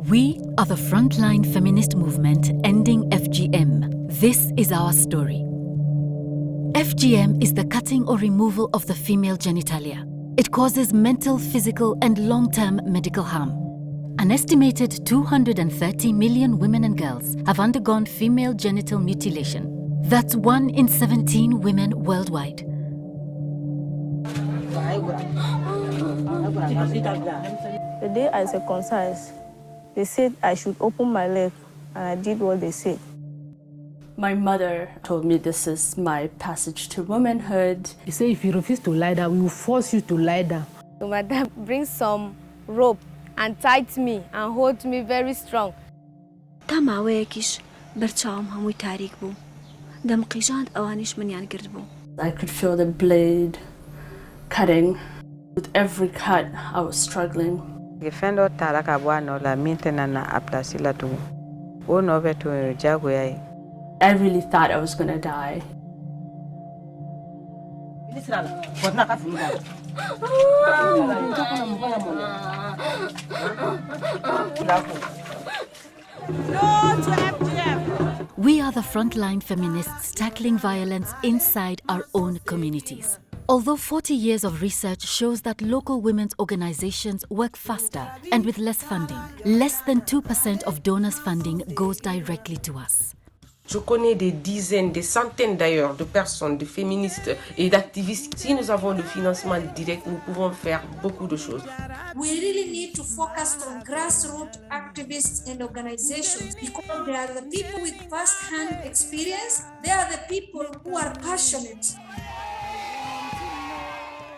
We are the Frontline Feminist movement ending FGM. This is our story. FGM is the cutting or removal of the female genitalia. It causes mental, physical, and long-term medical harm. An estimated 230 million women and girls have undergone female genital mutilation. That's 1 in 17 women worldwide. The day I circumcised, they said I should open my leg, and I did what they said. My mother told me this is my passage to womanhood. He said if you refuse to lie down, we will force you to lie down. So my dad brings some rope and tied me and hold me very strong. I could feel the blade cutting. With every cut, I was struggling. I really thought I was going to die. We are the Frontline Feminists tackling violence inside our own communities. Although 40 years of research shows that local women's organizations work faster and with less funding, less than 2% of donors' funding goes directly to us. Je connais des dizaines, des centaines d'ailleurs de personnes, de féministes et d'activistes. Si nous avons le financement direct, nous pouvons faire beaucoup de choses. We really need to focus on grassroots activists and organizations because they are the people with first-hand experience. They are the people who are passionate.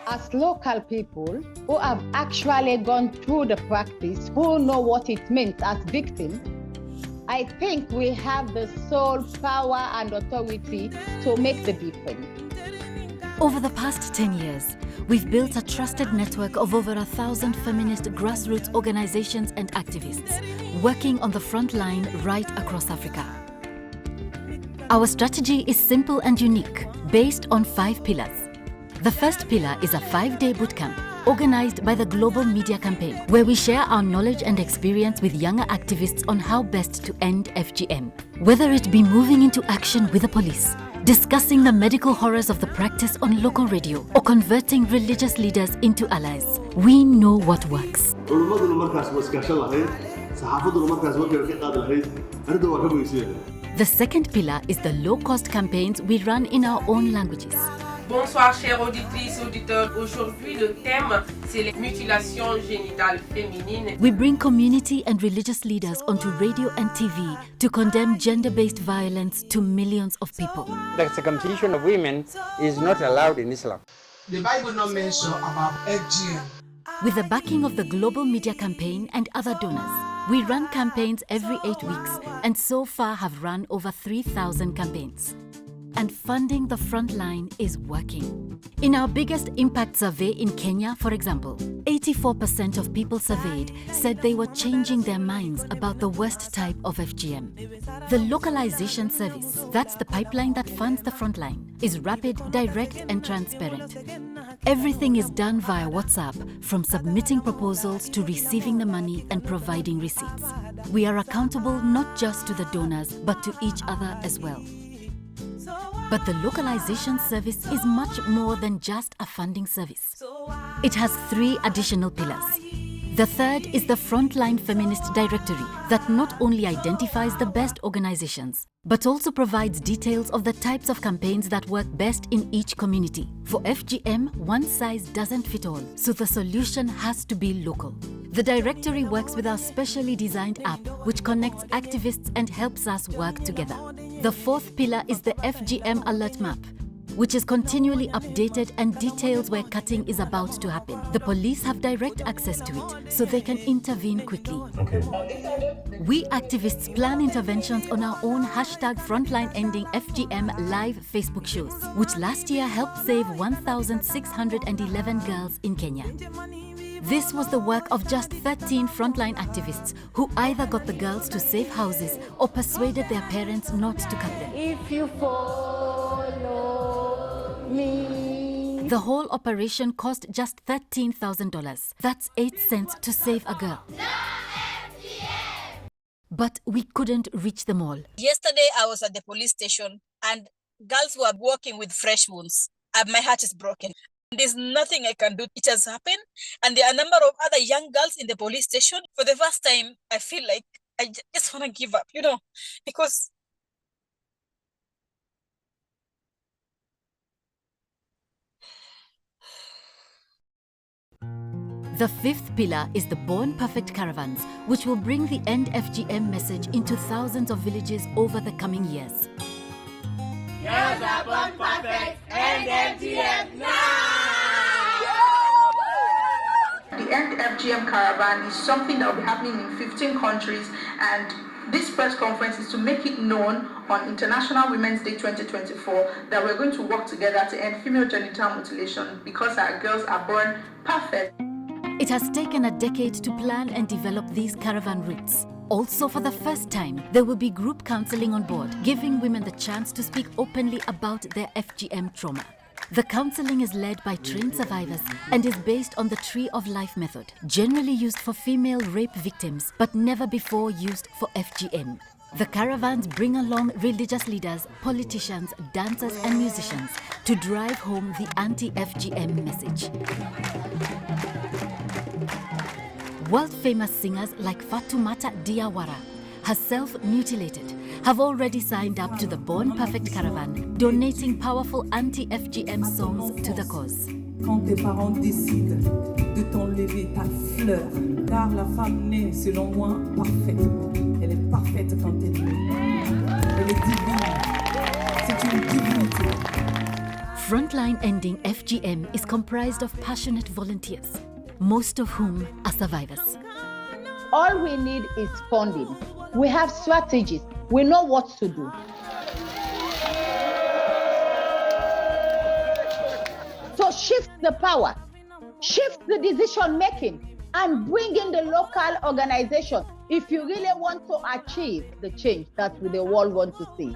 As local people who have actually gone through the practice, who know what it means as victims, I think we have the sole power and authority to make the difference. Over the past 10 years, we've built a trusted network of over 1,000 feminist grassroots organizations and activists working on the front line right across Africa. Our strategy is simple and unique, based on 5 pillars. The first pillar is a 5-day bootcamp organized by the Global Media Campaign, where we share our knowledge and experience with younger activists on how best to end FGM. Whether it be moving into action with the police, discussing the medical horrors of the practice on local radio, or converting religious leaders into allies, we know what works. The second pillar is the low-cost campaigns we run in our own languages. Bonsoir chères auditrices et auditeurs. Aujourd'hui le thème c'est les mutilations génitales féminines. We bring community and religious leaders onto radio and TV to condemn gender-based violence to millions of people. The circumcision of women is not allowed in Islam. The Bible not mention about FGM. With the backing of the Global Media Campaign and other donors, we run campaigns every 8 weeks and so far have run over 3,000 campaigns. And funding the front line is working. In our biggest impact survey in Kenya, for example, 84% of people surveyed said they were changing their minds about the worst type of FGM. The Localization Service, that's the pipeline that funds the front line, is rapid, direct, and transparent. Everything is done via WhatsApp, from submitting proposals to receiving the money and providing receipts. We are accountable not just to the donors, but to each other as well. But the Localization Service is much more than just a funding service. It has 3 additional pillars. The third is the Frontline Feminist Directory that not only identifies the best organizations, but also provides details of the types of campaigns that work best in each community. For FGM, one size doesn't fit all, so the solution has to be local. The directory works with our specially designed app, which connects activists and helps us work together. The fourth pillar is the FGM Alert Map, which is continually updated and details where cutting is about to happen. The police have direct access to it, so they can intervene quickly. Okay. We activists plan interventions on our own #Frontline Ending FGM live Facebook shows, which last year helped save 1,611 girls in Kenya. This was the work of just 13 frontline activists who either got the girls to safe houses or persuaded their parents not to cut them. If you follow me. The whole operation cost just $13,000. That's 8 cents to save a girl. No FGM! But we couldn't reach them all. Yesterday, I was at the police station and girls were walking with fresh wounds. My heart is broken. There's nothing I can do. It has happened. And there are a number of other young girls in the police station. For the first time, I feel like I just want to give up, because The fifth pillar is the Born Perfect Caravans, which will bring the End FGM message into thousands of villages over the coming years. Girls are born perfect, End FGM now! The End FGM Caravan is something that will be happening in 15 countries, and this press conference is to make it known on International Women's Day 2024 that we're going to work together to end female genital mutilation because our girls are born perfect. It has taken a decade to plan and develop these caravan routes. Also, for the first time, there will be group counseling on board, giving women the chance to speak openly about their FGM trauma. The counseling is led by trained survivors and is based on the Tree of Life method, generally used for female rape victims, but never before used for FGM. The caravans bring along religious leaders, politicians, dancers and musicians to drive home the anti-FGM message. World-famous singers like Fatoumata Diawara, herself mutilated, have already signed up to the Born Perfect Caravan, donating powerful anti-FGM songs to the cause. Quand tes parents décident de t'enlever ta fleur, car la femme naît, selon moi, parfaite. Elle est parfaite quand elle naît. Elle est divine. C'est une divinité. Frontline Ending FGM is comprised of passionate volunteers, most of whom are survivors. All we need is funding. We have strategies. We know what to do. So shift the power, shift the decision making, and bring in the local organization if you really want to achieve the change that the world wants to see.